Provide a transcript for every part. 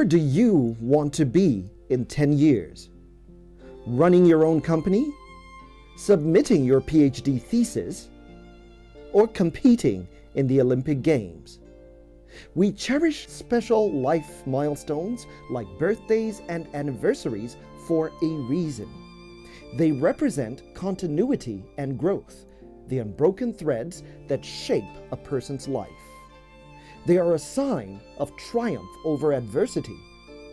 Where do you want to be in 10 years? Running your own company? Submitting your PhD thesis? Or competing in the Olympic Games? We cherish special life milestones like birthdays and anniversaries for a reason. They represent continuity and growth, the unbroken threads that shape a person's life. They are a sign of triumph over adversity,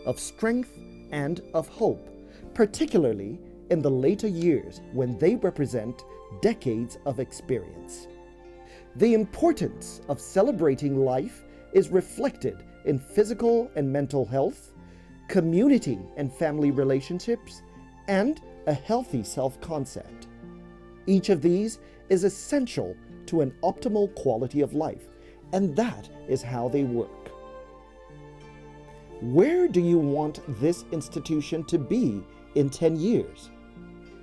of strength and of hope, particularly in the later years when they represent decades of experience. The importance of celebrating life is reflected in physical and mental health, community and family relationships, and a healthy self-concept. Each of these is essential to an optimal quality of life, and that is how they work. Where do you want this institution to be in 10 years?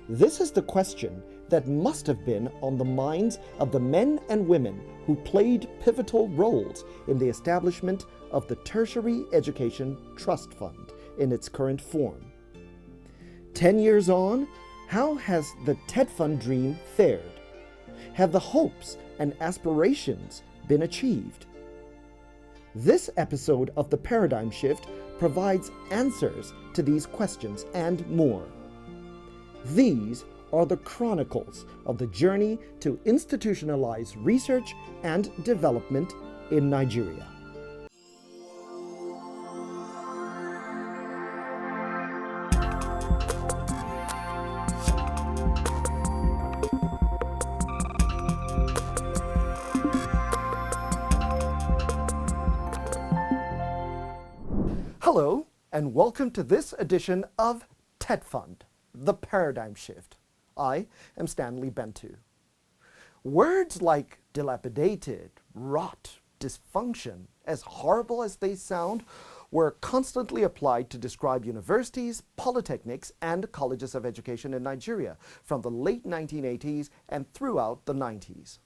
This is the question that must have been on the minds of the men and women who played pivotal roles in the establishment of the Tertiary Education Trust Fund in its current form. 10 years on, how has the TETFund dream fared? Have the hopes and aspirations been achieved? This episode of The Paradigm Shift provides answers to these questions and more. These are the chronicles of the journey to institutionalize research and development in Nigeria. Hello, and welcome to this edition of TETFund, The Paradigm Shift. I am Stanley Bentu. Words like dilapidated, rot, dysfunction, as horrible as they sound, were constantly applied to describe universities, polytechnics, and colleges of education in Nigeria from the late 1980s and throughout the 90s.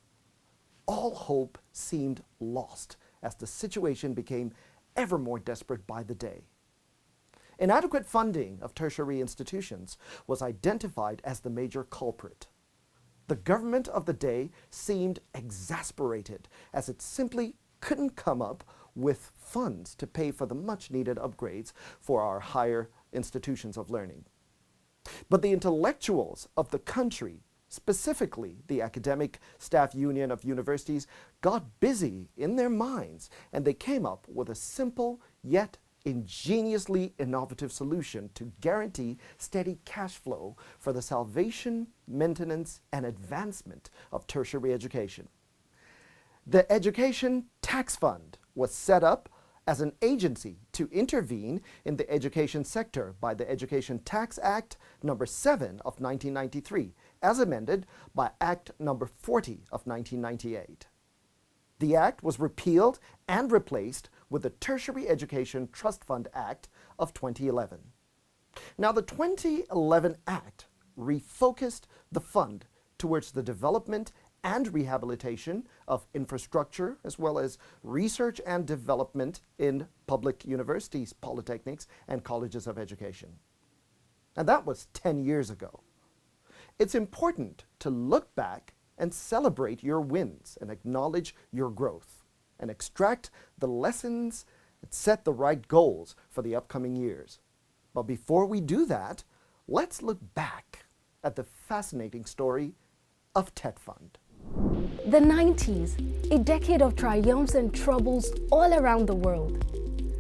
All hope seemed lost as the situation became ever more desperate by the day. Inadequate funding of tertiary institutions was identified as the major culprit. The government of the day seemed exasperated as it simply couldn't come up with funds to pay for the much-needed upgrades for our higher institutions of learning. But the intellectuals of the country, specifically the Academic Staff Union of Universities, got busy in their minds, and they came up with a simple yet ingeniously innovative solution to guarantee steady cash flow for the salvation, maintenance, and advancement of tertiary education. The Education Tax Fund was set up as an agency to intervene in the education sector by the Education Tax Act No. 7 of 1993, as amended by Act No. 40 of 1998. The Act was repealed and replaced with the Tertiary Education Trust Fund Act of 2011. Now, the 2011 Act refocused the fund towards the development and rehabilitation of infrastructure, as well as research and development in public universities, polytechnics, and colleges of education. And that was 10 years ago. It's important to look back and celebrate your wins and acknowledge your growth and extract the lessons and set the right goals for the upcoming years. But before we do that, let's look back at the fascinating story of TETFund. The 90s, a decade of triumphs and troubles all around the world.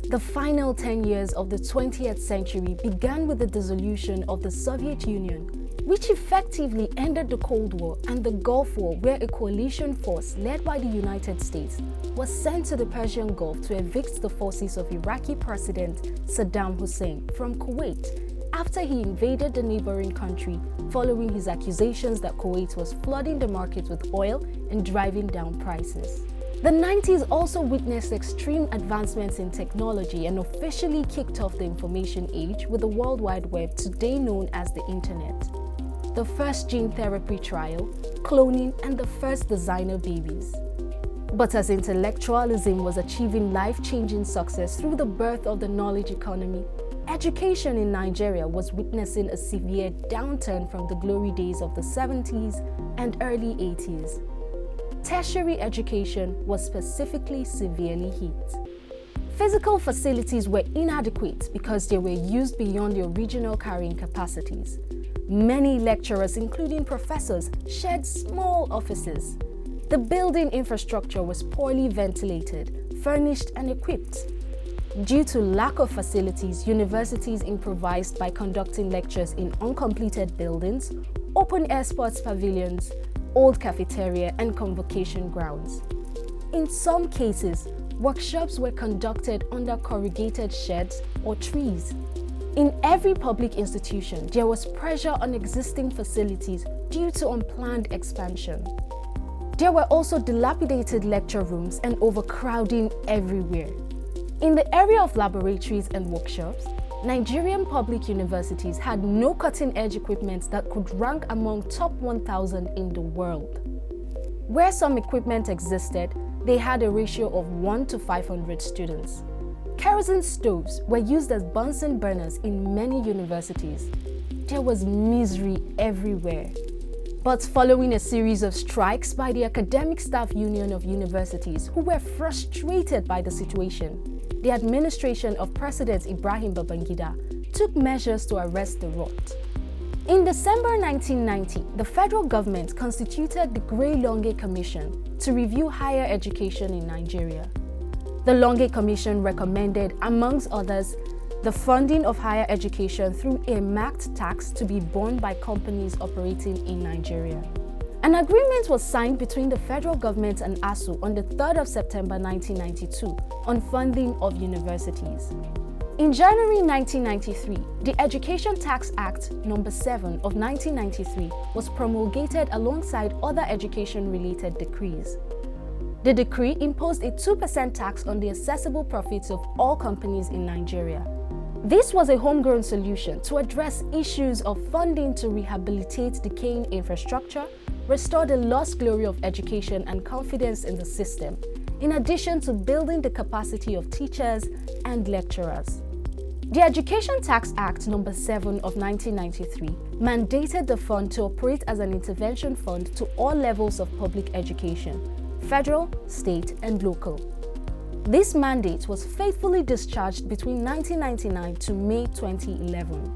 The final 10 years of the 20th century began with the dissolution of the Soviet Union, which effectively ended the Cold War and the Gulf War, where a coalition force led by the United States was sent to the Persian Gulf to evict the forces of Iraqi President Saddam Hussein from Kuwait after he invaded the neighboring country following his accusations that Kuwait was flooding the market with oil and driving down prices. The 90s also witnessed extreme advancements in technology and officially kicked off the information age with the World Wide Web, today known as the Internet. The first gene therapy trial, cloning, and the first designer babies. But as intellectualism was achieving life-changing success through the birth of the knowledge economy, education in Nigeria was witnessing a severe downturn from the glory days of the 70s and early 80s. Tertiary education was specifically severely hit. Physical facilities were inadequate because they were used beyond the original carrying capacities. Many lecturers, including professors, shared small offices. The building infrastructure was poorly ventilated, furnished, and equipped. Due to lack of facilities, universities improvised by conducting lectures in uncompleted buildings, open-air sports pavilions, old cafeteria, and convocation grounds. In some cases, workshops were conducted under corrugated sheds or trees. In every public institution, there was pressure on existing facilities due to unplanned expansion. There were also dilapidated lecture rooms and overcrowding everywhere. In the area of laboratories and workshops, Nigerian public universities had no cutting-edge equipment that could rank among top 1,000 in the world. Where some equipment existed, they had a ratio of 1 to 500 students. Kerosene stoves were used as Bunsen burners in many universities. There was misery everywhere. But following a series of strikes by the Academic Staff Union of Universities, who were frustrated by the situation, the administration of President Ibrahim Babangida took measures to arrest the rot. In December 1990, the federal government constituted the Gray-Longe Commission to review higher education in Nigeria. The Longe Commission recommended, amongst others, the funding of higher education through a marked tax to be borne by companies operating in Nigeria. An agreement was signed between the federal government and ASUU on the 3rd of September 1992 on funding of universities. In January 1993, the Education Tax Act No. 7 of 1993 was promulgated alongside other education-related decrees. The decree imposed a 2% tax on the assessable profits of all companies in Nigeria. This was a homegrown solution to address issues of funding to rehabilitate decaying infrastructure, restore the lost glory of education and confidence in the system, in addition to building the capacity of teachers and lecturers. The Education Tax Act No. 7 of 1993 mandated the fund to operate as an intervention fund to all levels of public education, federal, state, and local. This mandate was faithfully discharged between 1999 to May 2011.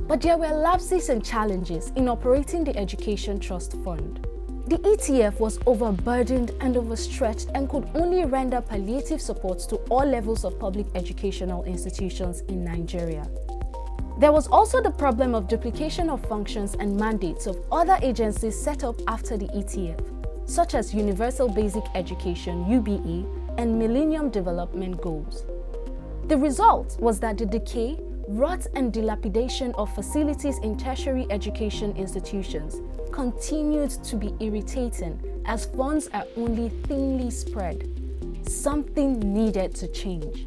But there were lapses and challenges in operating the Education Trust Fund. The ETF was overburdened and overstretched and could only render palliative support to all levels of public educational institutions in Nigeria. There was also the problem of duplication of functions and mandates of other agencies set up after the ETF, such as Universal Basic Education (UBE) and Millennium Development Goals. The result was that the decay, rot, and dilapidation of facilities in tertiary education institutions continued to be irritating as funds are only thinly spread. Something needed to change.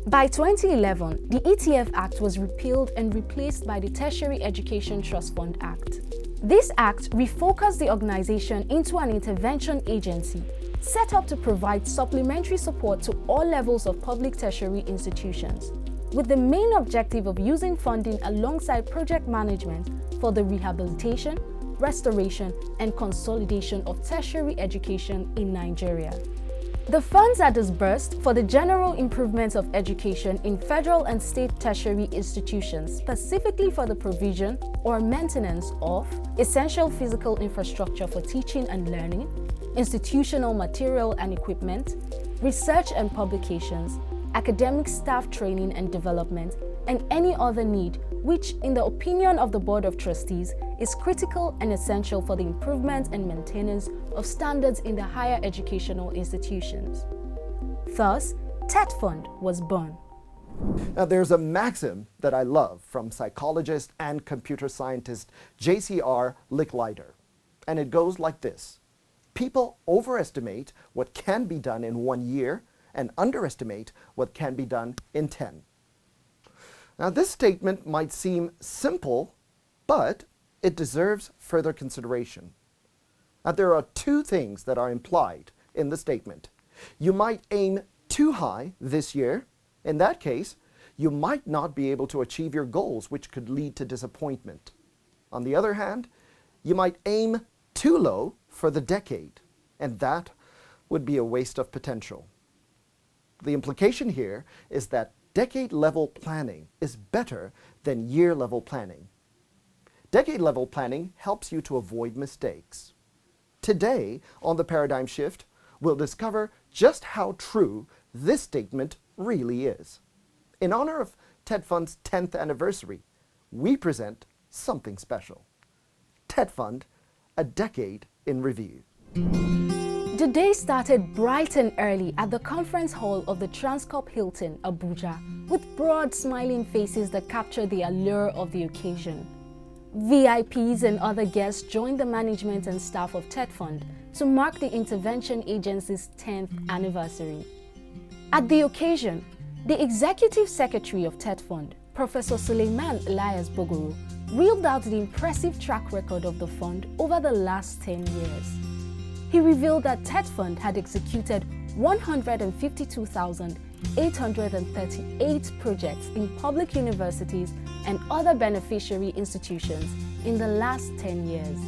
By 2011, the ETF Act was repealed and replaced by the Tertiary Education Trust Fund Act. This act refocused the organization into an intervention agency set up to provide supplementary support to all levels of public tertiary institutions, with the main objective of using funding alongside project management for the rehabilitation, restoration, and consolidation of tertiary education in Nigeria. The funds are disbursed for the general improvement of education in federal and state tertiary institutions, specifically for the provision or maintenance of essential physical infrastructure for teaching and learning, institutional material and equipment, research and publications, academic staff training and development, and any other need which, in the opinion of the Board of Trustees, is critical and essential for the improvement and maintenance of standards in the higher educational institutions. Thus, TETFund was born. Now, there's a maxim that I love from psychologist and computer scientist J.C.R. Licklider, and it goes like this. People overestimate what can be done in 1 year and underestimate what can be done in 10. Now, this statement might seem simple, but it deserves further consideration. Now, there are two things that are implied in the statement. You might aim too high this year. In that case, you might not be able to achieve your goals, which could lead to disappointment. On the other hand, you might aim too low for the decade, and that would be a waste of potential. The implication here is that decade-level planning is better than year-level planning. Decade-level planning helps you to avoid mistakes. Today, on the Paradigm Shift, we'll discover just how true this statement really is. In honor of TETFund's 10th anniversary, we present something special. TETFund, a decade in review. The day started bright and early at the conference hall of the Transcorp Hilton, Abuja, with broad smiling faces that captured the allure of the occasion. VIPs and other guests joined the management and staff of TETFund to mark the intervention agency's 10th anniversary. At the occasion, the Executive Secretary of TETFund, Professor Suleiman Elias Bogoro, reeled out the impressive track record of the fund over the last 10 years. He revealed that TETFund had executed 152,838 projects in public universities and other beneficiary institutions in the last 10 years.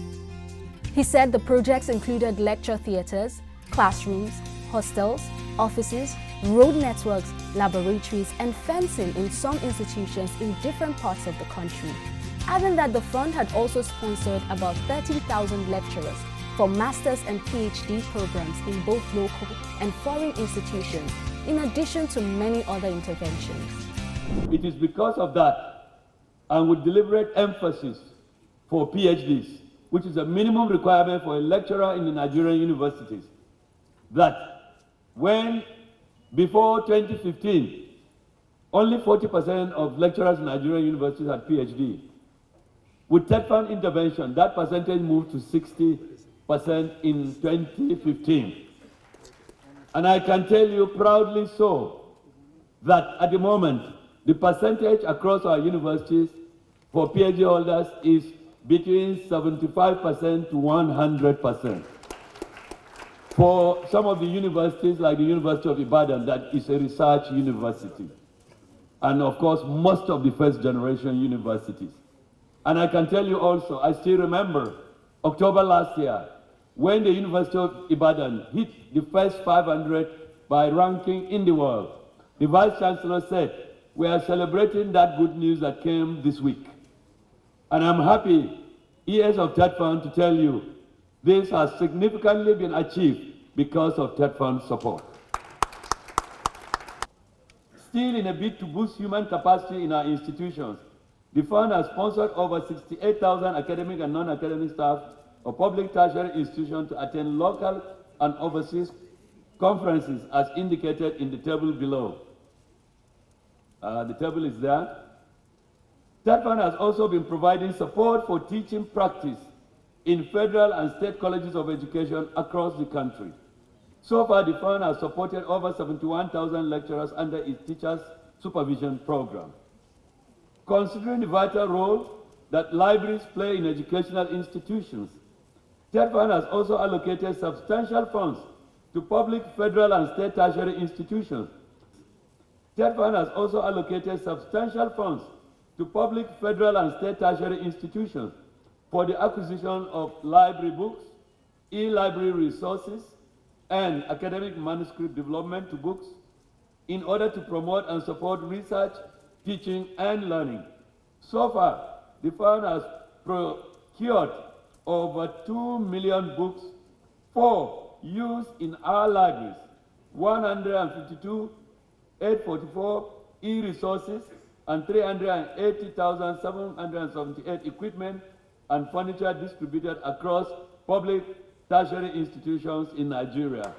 He said the projects included lecture theaters, classrooms, hostels, offices, road networks, laboratories, and fencing in some institutions in different parts of the country, adding that the fund had also sponsored about 30,000 lecturers for master's and PhD programs in both local and foreign institutions, in addition to many other interventions. It is because of that, and with deliberate emphasis for PhDs, which is a minimum requirement for a lecturer in the Nigerian universities, that when before 2015, only 40% of lecturers in Nigerian universities had PhD. With TETFund intervention, that percentage moved to 60% in 2015. And I can tell you proudly so, that at the moment, the percentage across our universities for PhD holders is between 75% to 100%. For some of the universities, like the University of Ibadan, that is a research university. And of course, most of the first generation universities. And I can tell you also, I still remember October last year, when the University of Ibadan hit the first 500 by ranking in the world. The Vice Chancellor said, we are celebrating that good news that came this week. And I'm happy, ES of TETFund, to tell you, this has significantly been achieved because of TETFund support. Still, in a bid to boost human capacity in our institutions, the fund has sponsored over 68,000 academic and non-academic staff of public tertiary institutions to attend local and overseas conferences as indicated in the table below. The table is there. TETFund has also been providing support for teaching practice in federal and state colleges of education across the country. So far, the fund has supported over 71,000 lecturers under its teachers' supervision program. Considering the vital role that libraries play in educational institutions, TETFund has also allocated substantial funds to public, federal, and state tertiary institutions. TETFund has also allocated substantial funds to public, federal, and state tertiary institutions for the acquisition of library books, e-library resources, and academic manuscript development to books in order to promote and support research, teaching, and learning. So far, the fund has procured over 2 million books for use in our libraries, 152,844 e-resources, and 380,778 equipment and furniture distributed across public tertiary institutions in Nigeria.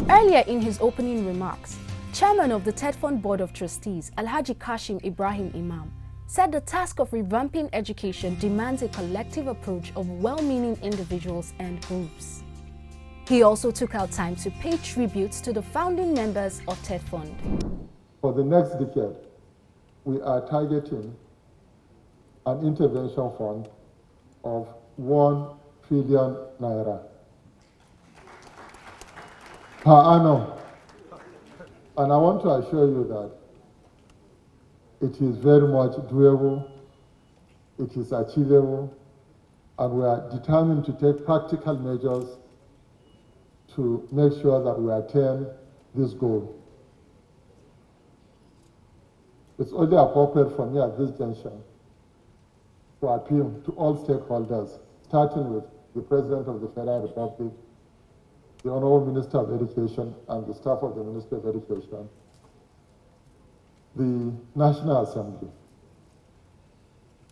Earlier in his opening remarks, Chairman of the TETFund Board of Trustees, Alhaji Kashim Ibrahim Imam, said the task of revamping education demands a collective approach of well-meaning individuals and groups. He also took out time to pay tributes to the founding members of TETFund. For the next decade, we are targeting an intervention fund of 1 trillion naira. per annum. And I want to assure you that it is very much doable, it is achievable, and we are determined to take practical measures to make sure that we attain this goal. It's only appropriate for me at this junction to appeal to all stakeholders, starting with the President of the Federal Republic, the Honorable Minister of Education, and the staff of the Ministry of Education, the National Assembly,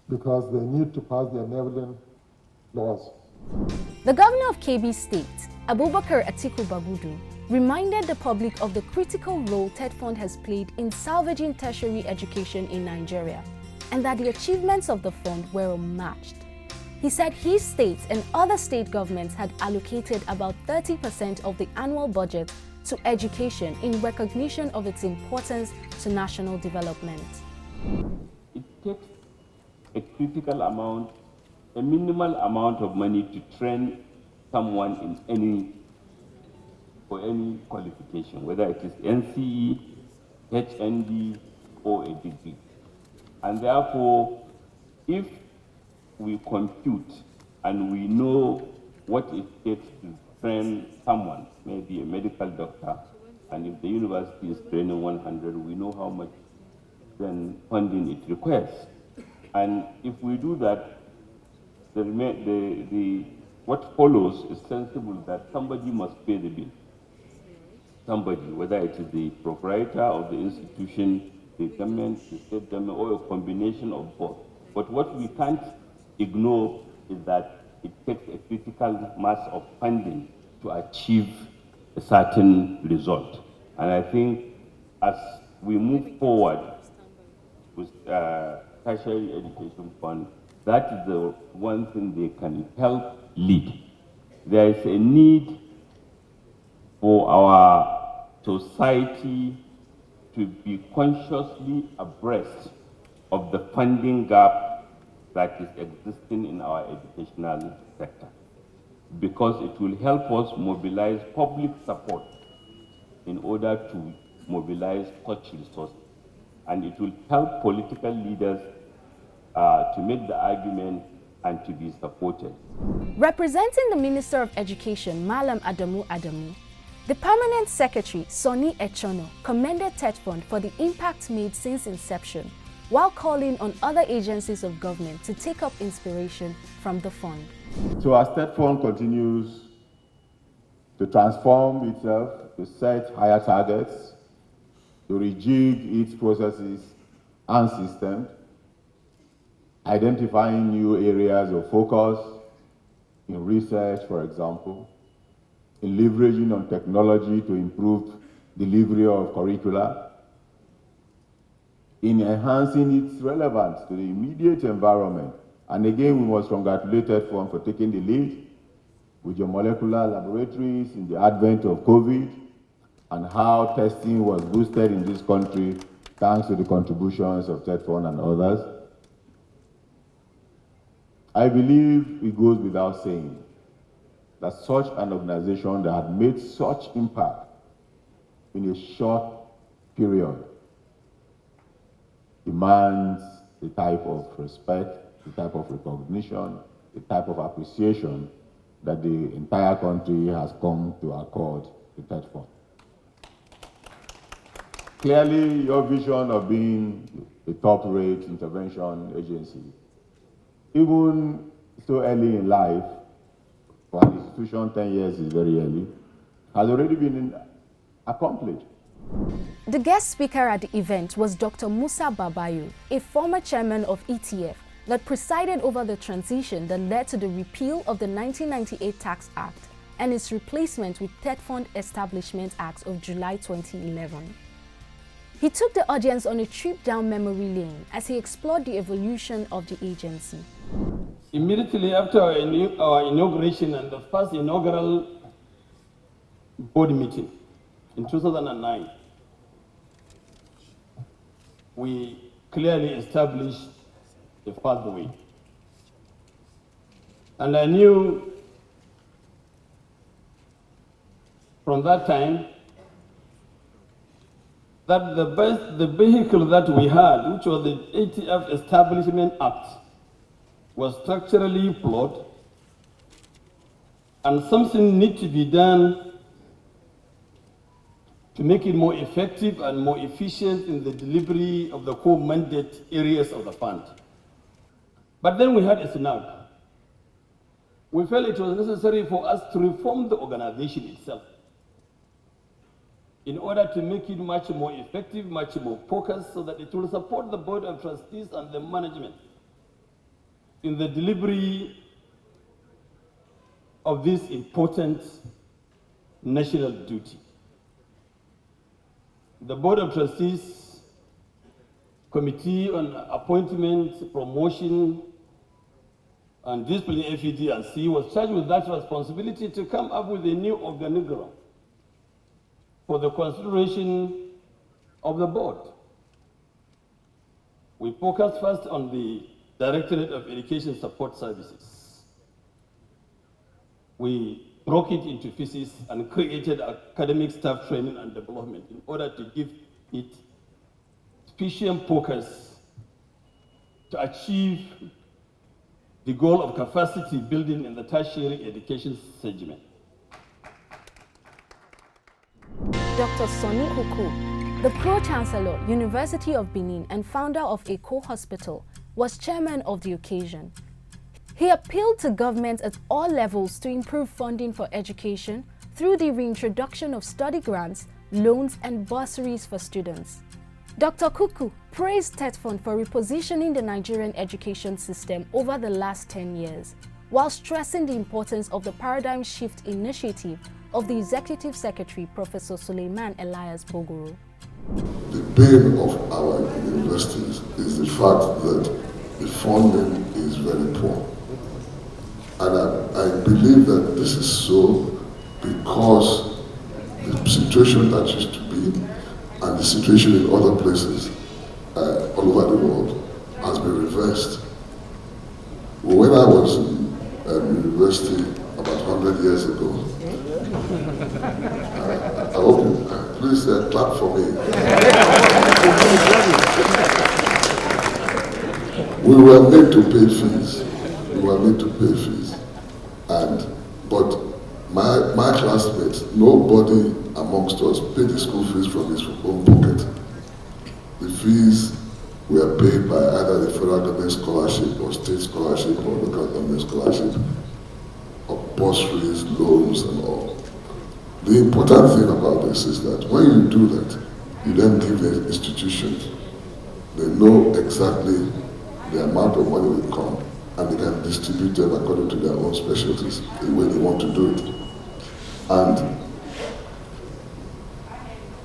because they need to pass the enabling laws. The governor of Kebbi State, Abubakar Atiku Bagudu, reminded the public of the critical role TETFund has played in salvaging tertiary education in Nigeria, and that the achievements of the fund were unmatched. He said his state and other state governments had allocated about 30% of the annual budget to education in recognition of its importance to national development. It takes a critical amount, a minimal amount of money to train someone in for any qualification, whether it is NCE, HND, or a degree. And therefore, if we compute and we know what it takes to train someone, maybe a medical doctor, and if the university is training 100, we know how much then funding it requires. And if we do that, what follows is sensible that somebody must pay the bill. Somebody, whether it is the proprietor of the institution, the government, the state government, or a combination of both. But what we can't ignore is that it takes a critical mass of funding to achieve a certain result. And I think as we move forward with tertiary education fund, that is the one thing they can help lead. There is a need for our society to be consciously abreast of the funding gap that is existing in our educational sector, because it will help us mobilize public support in order to mobilize such resources. And it will help political leaders to make the argument and to be supported. Representing the Minister of Education, Malam Adamu Adamu, the Permanent Secretary, Sonny Echono, commended TETFund for the impact made since inception, while calling on other agencies of government to take up inspiration from the fund. So as TETFund continues to transform itself, to set higher targets, to rejig its processes and systems, identifying new areas of focus in research, for example, in leveraging on technology to improve delivery of curricula, in enhancing its relevance to the immediate environment. And again, we must congratulate TETFund for taking the lead with your molecular laboratories in the advent of COVID, and how testing was boosted in this country thanks to the contributions of TETFund and others. I believe it goes without saying that such an organization that had made such impact in a short period demands the type of respect, the type of recognition, the type of appreciation that the entire country has come to accord to TETFund. Clearly, your vision of being a top-rate intervention agency, even so early in life, for an institution, 10 years is very early, has already been accomplished. The guest speaker at the event was Dr. Musa Babayu, a former chairman of ETF that presided over the transition that led to the repeal of the 1998 Tax Act and its replacement with TETFund Establishment Act of July 2011. He took the audience on a trip down memory lane as he explored the evolution of the agency. Immediately after our inauguration and the first inaugural board meeting in 2009, we clearly established the pathway. And I knew from that time that the vehicle that we had, which was the ATF Establishment Act, was structurally flawed, and something needs to be done to make it more effective and more efficient in the delivery of the core mandate areas of the fund. But then we had a snag. We felt it was necessary for us to reform the organization itself in order to make it much more effective, much more focused, so that it will support the Board of Trustees and the management in the delivery of this important national duty. The Board of Trustees Committee on Appointment, Promotion, and Discipline, FED&C, was charged with that responsibility to come up with a new organogram for the consideration of the board. We focused first on the Directorate of Education Support Services. We broke it into pieces and created academic staff training and development in order to give it special focus to achieve the goal of capacity building in the tertiary education segment. Dr. Sonny Kuku, the Pro-Chancellor, University of Benin, and founder of Eko Hospital, was chairman of the occasion. He appealed to governments at all levels to improve funding for education through the reintroduction of study grants, loans, and bursaries for students. Dr. Kuku praised TETFund for repositioning the Nigerian education system over the last 10 years, while stressing the importance of the paradigm shift initiative of the Executive Secretary, Professor Suleiman Elias Bogoro. The pain of our universities is the fact that the funding is very poor. And I believe that this is so because the situation that used to be and the situation in other places all over the world has been reversed. When I was in university about 100 years ago, I hope you please clap for me. We were made to pay fees. But my classmates, nobody amongst us paid the school fees from his own pocket. The fees were paid by either the federal government scholarship or state scholarship or local government scholarship, or bursaries, loans, and all. The important thing about this is that when you do that, you then give the institutions, they know exactly the amount of money will come, and they can distribute them according to their own specialties, the way they want to do it. And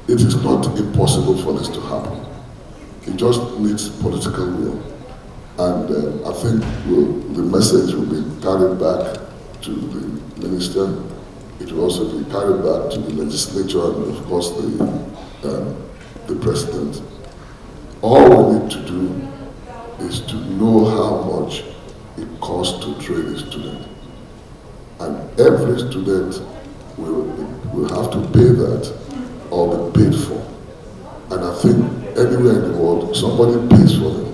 it is not impossible for this to happen. It just needs political will. And I think the message will be carried back to the minister. It will also be carried back to the legislature and, of course, the president. All we need to do is to know how much it costs to train a student. And every student will have to pay that or be paid for. And I think anywhere in the world, somebody pays for them.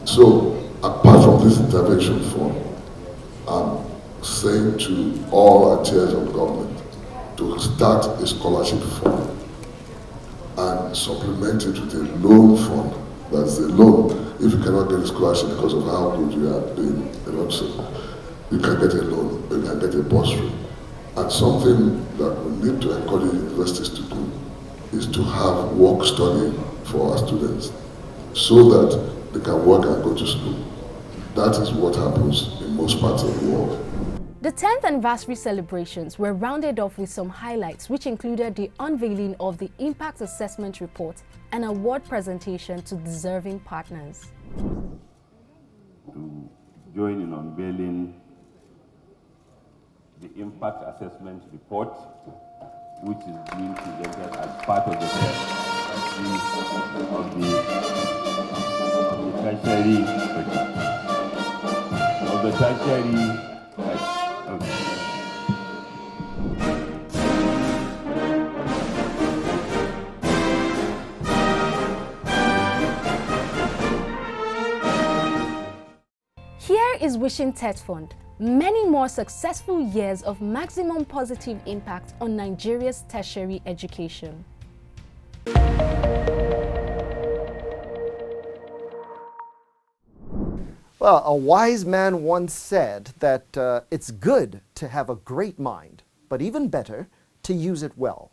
So, apart from this intervention fund, I'm saying to all our tiers of government to start a scholarship fund and supplement it with a loan fund. That's the loan. If you cannot get a scholarship because of how good you are doing, you can get a loan, you can get a bursary. And something that we need to encourage universities to do is to have work study for our students so that they can work and go to school. That is what happens in most parts of the world. The 10th anniversary celebrations were rounded off with some highlights, which included the unveiling of the Impact Assessment Report and award presentation to deserving partners. To join in unveiling the Impact Assessment Report, which is being presented as part of the tertiary Here is wishing TETFund many more successful years of maximum positive impact on Nigeria's tertiary education. Well, a wise man once said that it's good to have a great mind, but even better to use it well.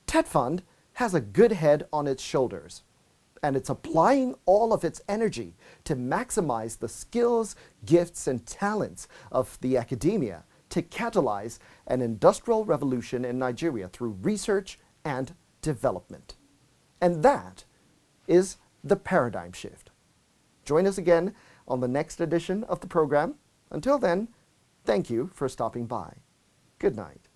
TETFund has a good head on its shoulders, and it's applying all of its energy to maximize the skills, gifts, and talents of the academia to catalyze an industrial revolution in Nigeria through research and development. And that is the paradigm shift. Join us again on the next edition of the program. Until then, thank you for stopping by. Good night.